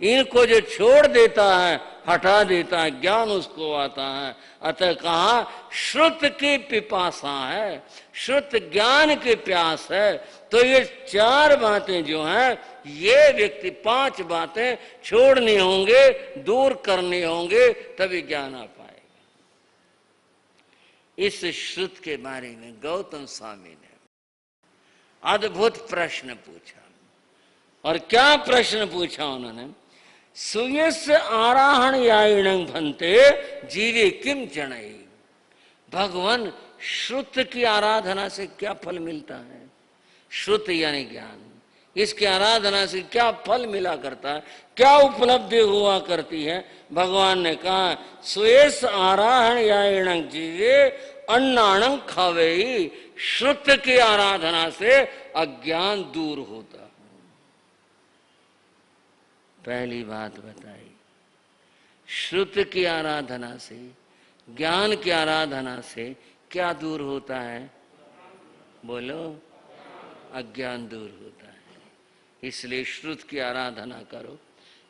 इनको जो छोड़ देता है, हटा देता है, ज्ञान उसको आता है। अतः कहा श्रुत की पिपासा है, श्रुत ज्ञान की प्यास है। तो ये चार बातें जो हैं, ये व्यक्ति 5 बातें छोड़नी होंगे, दूर करने होंगे, तभी ज्ञान आ पाएगा। इस श्रुत के बारे में गौतम स्वामी ने अद्भुत प्रश्न पूछा। और क्या प्रश्न पूछा उन्होंने? सूयस्य आराहण याइणं भन्ते जीवे किम जणई। भगवान, श्रुत की आराधना से क्या फल मिलता है? श्रुत यानी ज्ञान, इसकी आराधना से क्या फल मिला करता है, क्या उपलब्धि हुआ करती है? भगवान ने कहा सुयस आराहण याइणं जीवे अन्नाणं खावेई। श्रुत की आराधना से अज्ञान दूर होता है। पहली बात बताई, श्रुत की आराधना से, ज्ञान की आराधना से क्या दूर होता है? बोलो, अज्ञान दूर होता है। इसलिए श्रुत की आराधना करो,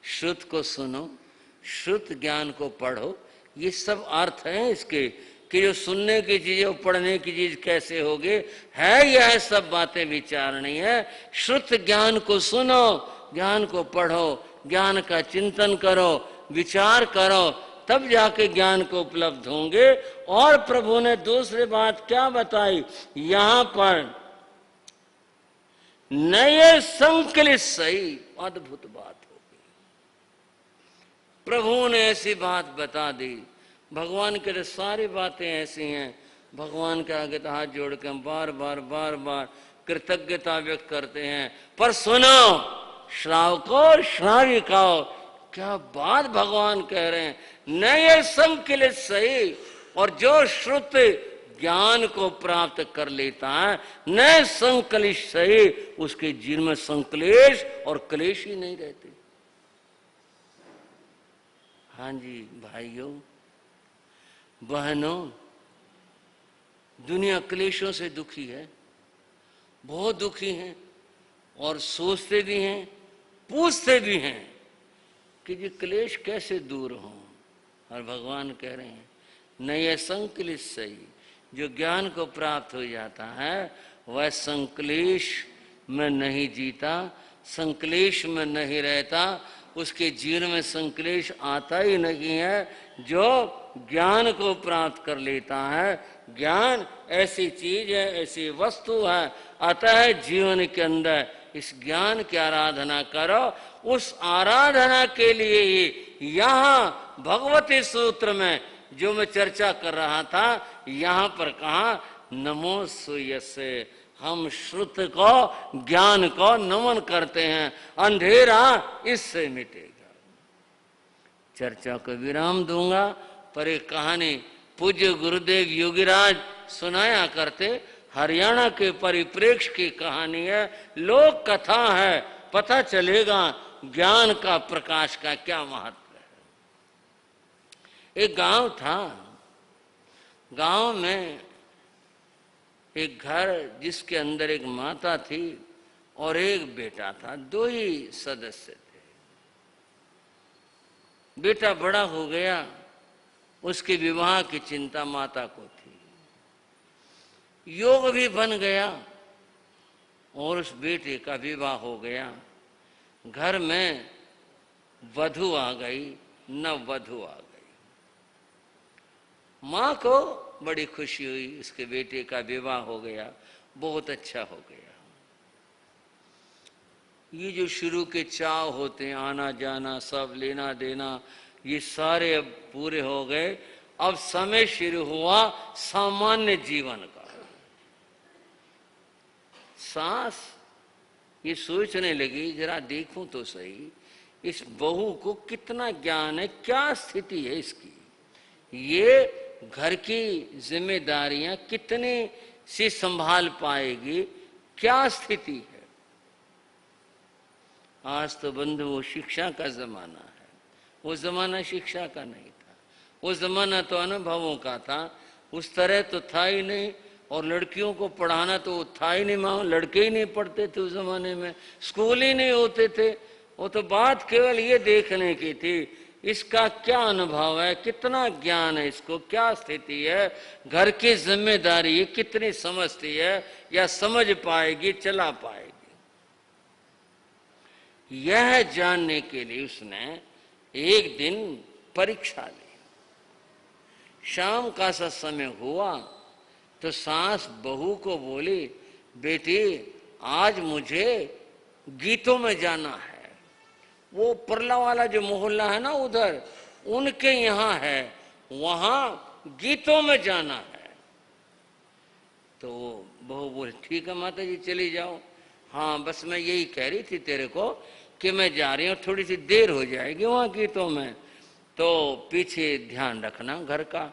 श्रुत को सुनो, श्रुत ज्ञान को पढ़ो। ये सब अर्थ हैं इसके कि जो सुनने की चीज और पढ़ने की चीज कैसे होगी, है यह सब बातें विचारणी है। श्रुत ज्ञान को सुनो, ज्ञान को पढ़ो, ज्ञान का चिंतन करो, विचार करो, तब जाके ज्ञान को उपलब्ध होंगे। और प्रभु ने दूसरी बात क्या बताई यहां पर? नए संकलित सही, अद्भुत बात होगी। प्रभु ने ऐसी बात बता दी। भगवान के लिए सारी बातें ऐसी हैं, भगवान के आगे तो हाथ जोड़ के हम बार बार कृतज्ञता व्यक्त करते हैं। पर सुनो श्रावको श्राविकाओ, क्या बात भगवान कह रहे हैं, नए संकलित सही। और जो श्रुत ज्ञान को प्राप्त कर लेता है, नए संकलित सही, उसके जीवन में संकलेश और क्लेश ही नहीं रहते। हाँ जी भाइयों बहनों, दुनिया क्लेशों से दुखी है, बहुत दुखी हैं, और सोचते भी हैं, पूछते भी हैं कि ये क्लेश कैसे दूर हो। और भगवान कह रहे हैं नए संकलित सही, जो ज्ञान को प्राप्त हो जाता है वह संकलेश में नहीं जीता, संकलेश में नहीं रहता, उसके जीवन में संकलेश आता ही नहीं है। जो ज्ञान को प्राप्त कर लेता है, ज्ञान ऐसी चीज है, ऐसी वस्तु है। अतः जीवन के अंदर इस ज्ञान की आराधना करो। उस आराधना के लिए ही यहाँ भगवती सूत्र में जो मैं चर्चा कर रहा था, यहाँ पर कहा नमो सूयसे, हम श्रुत को, ज्ञान को नमन करते हैं, अंधेरा इससे मिटेगा। चर्चा को विराम दूंगा, पर एक कहानी पूज्य गुरुदेव योगीराज सुनाया करते, हरियाणा के परिप्रेक्ष्य की कहानी है, लोक कथा है, पता चलेगा ज्ञान का, प्रकाश का क्या महत्व है। एक गांव था, गांव में एक घर जिसके अंदर एक माता थी और एक बेटा था, 2 ही सदस्य थे। बेटा बड़ा हो गया, उसके विवाह की चिंता माता को थी, योग भी बन गया और उस बेटे का विवाह हो गया। घर में वधू आ गई, नववधू आ गई। माँ को बड़ी खुशी हुई, उसके बेटे का विवाह हो गया, बहुत अच्छा हो गया। ये जो शुरू के चाव होते हैं, आना जाना, सब लेना देना, ये सारे अब पूरे हो गए। अब समय शुरू हुआ सामान्य जीवन का। सास ये सोचने लगी, जरा देखूं तो सही इस बहू को कितना ज्ञान है, क्या स्थिति है इसकी, ये घर की जिम्मेदारियां कितने से संभाल पाएगी, क्या स्थिति है। आज तो बंधु वो शिक्षा का जमाना है, वो जमाना शिक्षा का नहीं था, वो जमाना तो अनुभवों का था, उस तरह तो था ही नहीं। और लड़कियों को पढ़ाना तो था ही नहीं, माँ लड़के ही नहीं पढ़ते थे उस जमाने में, स्कूल ही नहीं होते थे। वो तो बात केवल ये देखने की थी इसका क्या अनुभव है, कितना ज्ञान है, इसको क्या स्थिति है, घर की जिम्मेदारी ये कितनी समझती है या समझ पाएगी, चला पाएगी। यह जानने के लिए उसने एक दिन परीक्षा ली। शाम का सा समय हुआ तो सास बहू को बोली, बेटी आज मुझे गीतों में जाना है। वो परला वाला जो मोहल्ला है ना उधर, उनके यहाँ है, वहां गीतों में जाना है। तो बहू बोले ठीक है माता जी चली जाओ। हाँ बस मैं यही कह रही थी तेरे को कि मैं जा रही हूँ, थोड़ी सी देर हो जाएगी वहां गीतों में, तो पीछे ध्यान रखना घर का।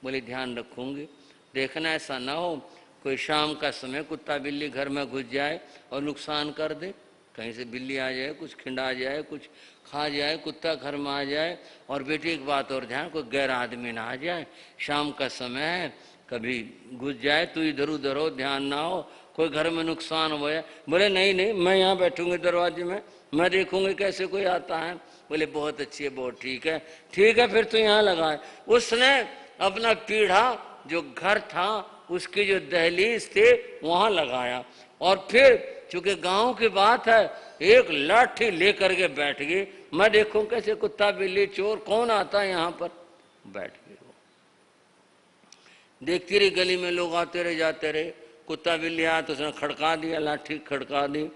बोले ध्यान रखूंगी, देखना ऐसा ना हो कोई शाम का समय कुत्ता बिल्ली घर में घुस जाए और नुकसान कर दे, कहीं से बिल्ली आ जाए, कुछ खिंडा जाए, कुछ खा जाए, कुत्ता घर में आ जाए। और बेटी एक बात और ध्यान, कोई गैर आदमी ना आ जाए, शाम का समय है, कभी घुस जाए तो इधर उधर हो, ध्यान ना हो, कोई घर में नुकसान हो जाए। बोले नहीं नहीं मैं यहाँ बैठूंगी दरवाजे में, मैं देखूंगी कैसे कोई आता है। बोले बहुत अच्छी है, बहुत ठीक है, ठीक है फिर तो यहाँ लगाए। उसने अपना पीढ़ा जो घर था उसकी जो दहलीज थे वहां लगाया, और फिर चूंकि गांव की बात है एक लाठी लेकर के बैठ गई, मैं देखूं कैसे कुत्ता बिल्ली चोर कौन आता है यहाँ पर, बैठ गई। वो देखती रही, गली में लोग आते रहे जाते रहे, कुत्ता बिल्ली आया तो उसने खड़का दिया, लाठी खड़का दी।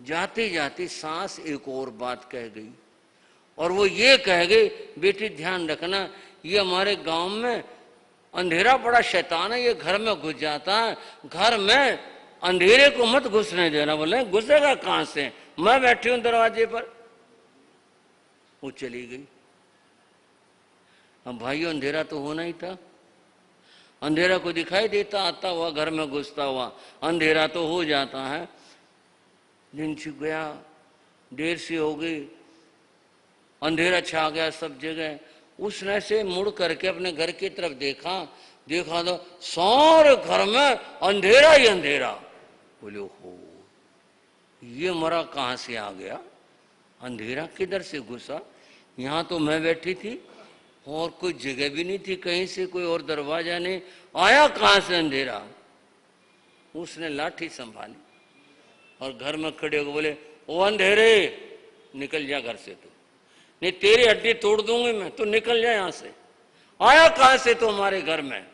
जाती जाती सांस एक और बात कह गई, और वो ये कह गई, बेटी ध्यान रखना ये हमारे गांव में अंधेरा बड़ा शैतान है, ये घर में घुस जाता है, घर में अंधेरे को मत घुसने देना। बोले घुसेगा कहां से, मैं बैठी हूं दरवाजे पर। वो चली गई। अब भाइयों अंधेरा तो होना ही था, अंधेरा को दिखाई देता आता हुआ घर में घुसता हुआ, अंधेरा तो हो जाता है। दिन छिप गया, देर सी हो गई, अंधेरा छा गया सब जगह। उसने से मुड़ करके अपने घर की तरफ देखा, देखा तो सारे घर में अंधेरा ही अंधेरा। बोले हो ये मरा कहां से आ गया, अंधेरा किधर से घुसा, यहां तो मैं बैठी थी और कोई जगह भी नहीं थी, कहीं से कोई और दरवाजा नहीं, आया कहां से अंधेरा। उसने लाठी संभाली और घर में खड़े होकर बोले, ओ अंधेरे निकल जा घर से, तो नहीं तेरी हड्डी तोड़ दूंगी मैं, तो निकल जा यहां से, आया कहां से तो हमारे घर में।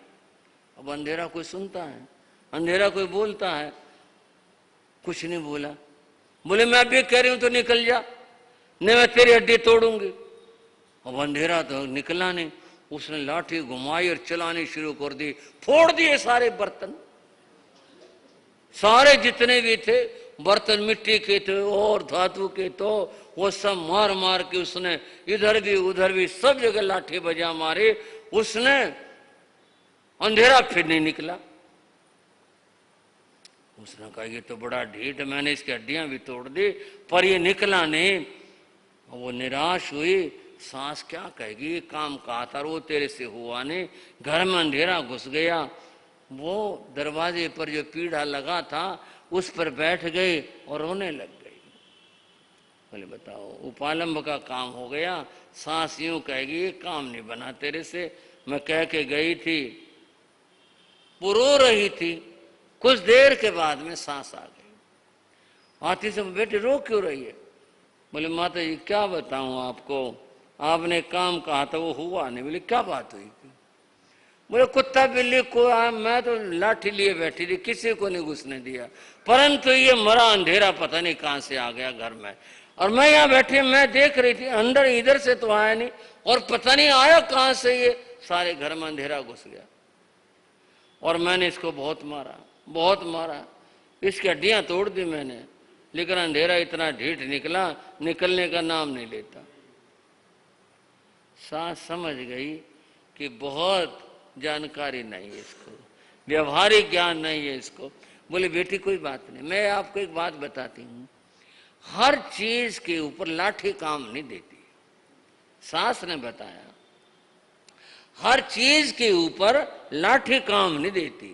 अब अंधेरा कोई सुनता है, अंधेरा कोई बोलता है, कुछ नहीं बोला। बोले मैं भी कह रही हूं तो निकल जा, नहीं मैं तेरी हड्डी तोड़ूंगी। अब अंधेरा तो निकला नहीं, उसने लाठी घुमाई और चलानी शुरू कर दी, फोड़ दिए सारे बर्तन, सारे जितने भी थे बर्तन, मिट्टी के थे और धातु के, तो वो सब मार मार के उसने इधर भी उधर भी सब जगह लाठी बजा मारे। उसने अंधेरा फिर नहीं निकला। उसने कहा ये तो बड़ा ढीठ, मैंने इसकी हड्डियां भी तोड़ दी पर ये निकला नहीं। वो निराश हुई, सांस क्या कहेगी, काम कहा था वो तेरे से हुआ नहीं, घर में अंधेरा घुस गया। वो दरवाजे पर जो पीढ़ा लगा था उस पर बैठ गई और रोने लग गई। बोले बताओ उपालंब का काम हो गया। सांस यूं कहेगी ये काम नहीं बना तेरे से, मैं कह के गई थी। वो रो रही थी, कुछ देर के बाद में सांस आ गई। आती से बेटे रो क्यों रही है। बोले माता जी क्या बताऊं आपको, आपने काम कहा था वो हुआ नहीं। बोले क्या बात हुई। बोले कुत्ता बिल्ली को मैं तो लाठी लिए बैठी थी, किसी को नहीं घुसने दिया, परंतु ये मरा अंधेरा पता नहीं कहां से आ गया घर में, और मैं यहाँ बैठी मैं देख रही थी अंदर, इधर से तो आया नहीं और पता नहीं आया कहां से, ये सारे घर में अंधेरा घुस गया। और मैंने इसको बहुत मारा, बहुत मारा, इसकी हड्डियां तोड़ दी मैंने, लेकिन अंधेरा इतना ढीठ निकला, निकलने का नाम नहीं लेता। सास समझ गई कि बहुत जानकारी नहीं है इसको, व्यवहारिक ज्ञान नहीं है इसको। बोले बेटी कोई बात नहीं, मैं आपको एक बात बताती हूँ, हर चीज के ऊपर लाठी काम नहीं देती। सास ने बताया हर चीज के ऊपर लाठी काम नहीं देती।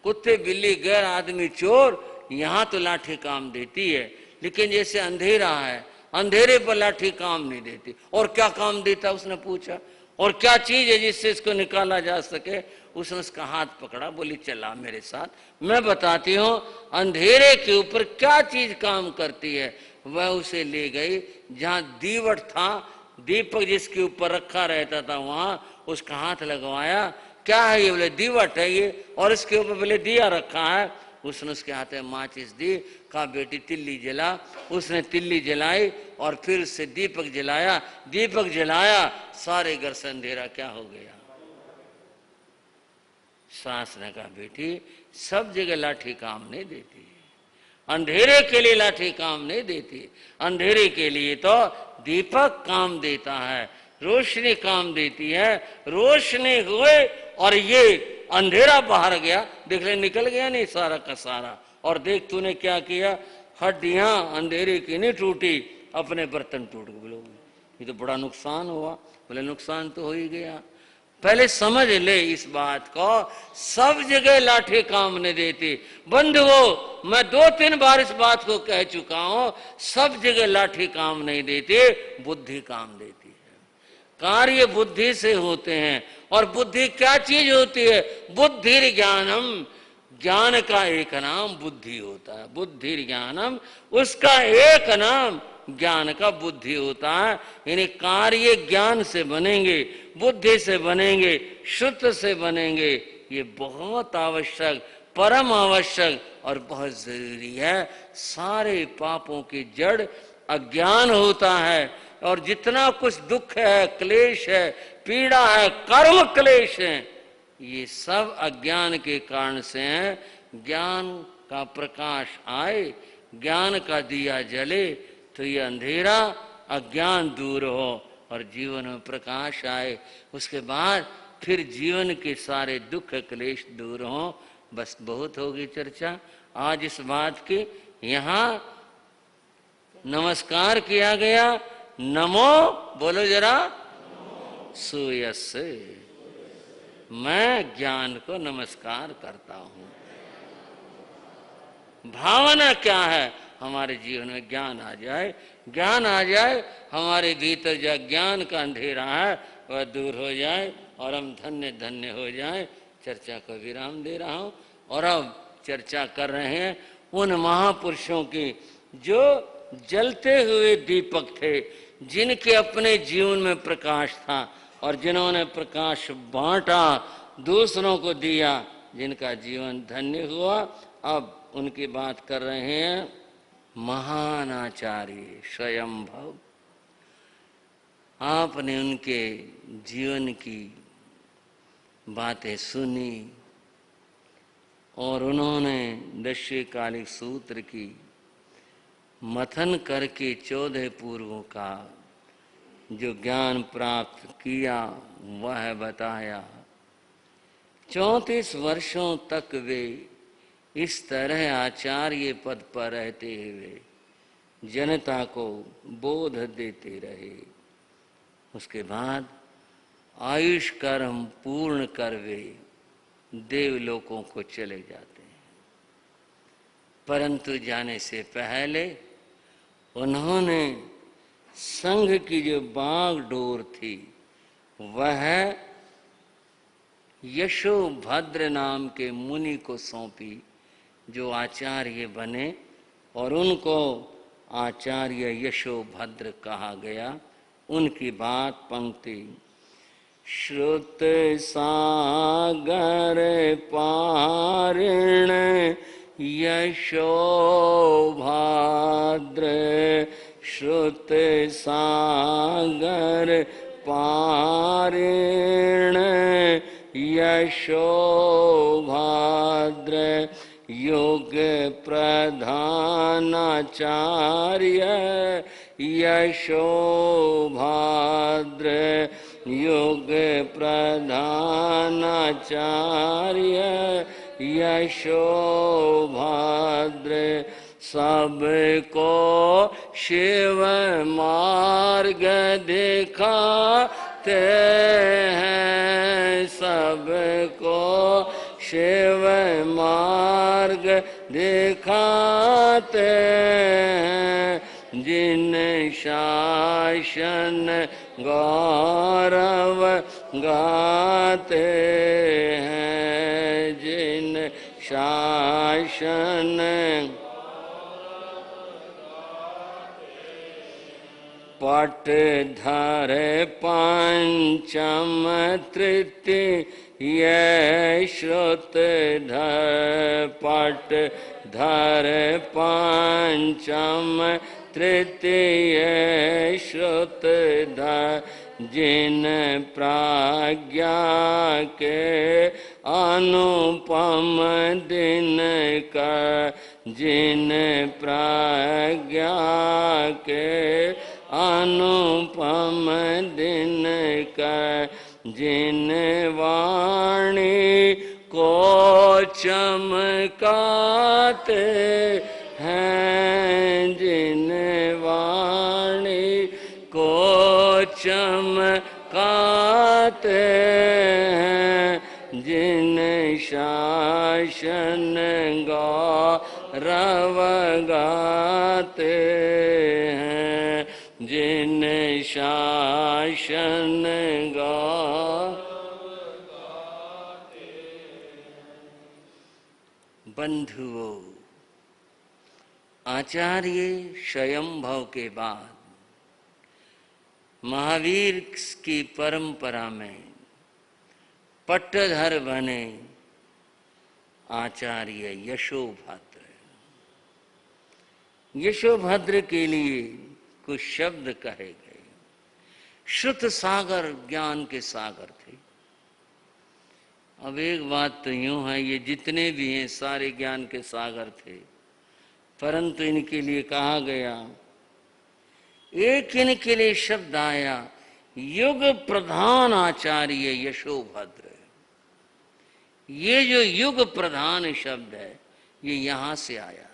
कुत्ते बिल्ली गैर आदमी चोर यहाँ तो लाठी काम देती है, लेकिन जैसे अंधेरा है, अंधेरे पर लाठी काम नहीं देती। और क्या काम देता, उसने पूछा, और क्या चीज है जिससे इसको निकाला जा सके? उसने उसका हाथ पकड़ा, बोली चला मेरे साथ, मैं बताती हूँ अंधेरे के ऊपर क्या चीज काम करती है। वह उसे ले गई जहाँ दीवट था, दीपक जिसके ऊपर रखा रहता था, वहां उसका हाथ लगवाया। क्या है ये? बोले दीवट है ये, और इसके ऊपर बोले दिया रखा है। उसने उसके हाथ में माचिस दी, कहा बेटी तिल्ली जला। उसने तिल्ली जलाई और फिर उससे दीपक जलाया। दीपक जलाया, सारे घर से अंधेरा क्या हो गया। सास ने कहा बेटी सब जगह लाठी काम नहीं देती, अंधेरे के लिए लाठी काम नहीं देती, अंधेरे के लिए तो दीपक काम देता है, रोशनी काम देती है। रोशनी हुए और ये अंधेरा बाहर गया, देख ले निकल गया नहीं सारा का सारा। और देख तूने क्या किया, हड्डियां अंधेरे की नहीं टूटी, अपने बर्तन टूट गए। बोलो ये तो बड़ा नुकसान हुआ। बोले नुकसान तो हो ही गया, पहले समझ ले इस बात को, सब जगह लाठी काम नहीं देती। बंधुओं, मैं 2-3 बार इस बात को कह चुका हूं, सब जगह लाठी काम नहीं देती, बुद्धि काम देती है। कार्य बुद्धि से होते हैं। और बुद्धि क्या चीज होती है? बुद्धि ज्ञानम, ज्ञान का एक नाम बुद्धि होता है। बुद्धि ज्ञानम, उसका एक नाम ज्ञान का बुद्धि होता है। यानी कार्य ज्ञान से बनेंगे, बुद्धि से बनेंगे, शुद्ध से बनेंगे। ये बहुत आवश्यक, परम आवश्यक और बहुत जरूरी है। सारे पापों की जड़ अज्ञान होता है। और जितना कुछ दुख है, क्लेश है, पीड़ा है, कर्म क्लेश है, ये सब अज्ञान के कारण से है। ज्ञान का प्रकाश आए, ज्ञान का दिया जले, तो ये अंधेरा अज्ञान दूर हो और जीवन में प्रकाश आए। उसके बाद फिर जीवन के सारे दुख क्लेश दूर हो। बस बहुत होगी चर्चा आज इस बात की। यहाँ नमस्कार किया गया, नमो बोलो जरा, सूयसे, मैं ज्ञान को नमस्कार करता हूं। भावना क्या है? हमारे जीवन में ज्ञान आ जाए, ज्ञान आ जाए, हमारे भीतर जो ज्ञान का अंधेरा है वह दूर हो जाए और हम धन्य धन्य हो जाए। चर्चा को विराम दे रहा हूं और अब चर्चा कर रहे हैं उन महापुरुषों की जो जलते हुए दीपक थे, जिनके अपने जीवन में प्रकाश था और जिन्होंने प्रकाश बांटा, दूसरों को दिया, जिनका जीवन धन्य हुआ। अब उनकी बात कर रहे हैं महान आचार्य स्वयंभव। आपने उनके जीवन की बातें सुनी और उन्होंने दशकालिक सूत्र की मथन करके 14 पूर्वों का जो ज्ञान प्राप्त किया वह बताया। 34 वर्षों तक वे इस तरह आचार्य पद पर रहते हुए जनता को बोध देते रहे। उसके बाद आयुष कर्म पूर्ण कर वे देवलोकों को चले जाते हैं। परंतु जाने से पहले उन्होंने संघ की जो बागडोर थी वह यशोभद्र नाम के मुनि को सौंपी, जो आचार्य बने और उनको आचार्य यशोभद्र कहा गया। उनकी बात पंक्ति, श्रुत सागर पारिण यशोभद्र, श्रुत सागर पारिण यशोभद्र, योग प्रधानाचार्य यशोभद्र, योग प्रधानाचार्य यशोभद्र, सबको शिव मार्ग दिखाते हैं, सबको शिव मार्ग दिखाते हैं। जिन शासन गौरव गाते हैं, जिन शासन पटधर पंचम तृतीय श्रुतधर, पटधर पंचम तृतीय श्रुतधर, जिन प्रज्ञा के अनुपम दिन का, जिन प्रज्ञा के अनुपम दिन का, जिन वाणी को चमकाते हैं, जिन वाणी को चमकाते हैं, जिन शासन गौरव गाते हैं, जिन शासन गौरव गाते हैं। बंधुओं, आचार्य स्वयंभव के बाद महावीर की परंपरा में पट्टधर बने आचार्य यशोभद्र। यशोभद्र के लिए कुछ शब्द कहे गए। श्रुत सागर ज्ञान के सागर थे। अब एक बात तो यूं है, ये जितने भी हैं सारे ज्ञान के सागर थे, परंतु इनके लिए कहा गया, एक इनके लिए शब्द आया, युग प्रधान आचार्य यशोभद्र। ये जो युग प्रधान शब्द है, ये यहां से आया।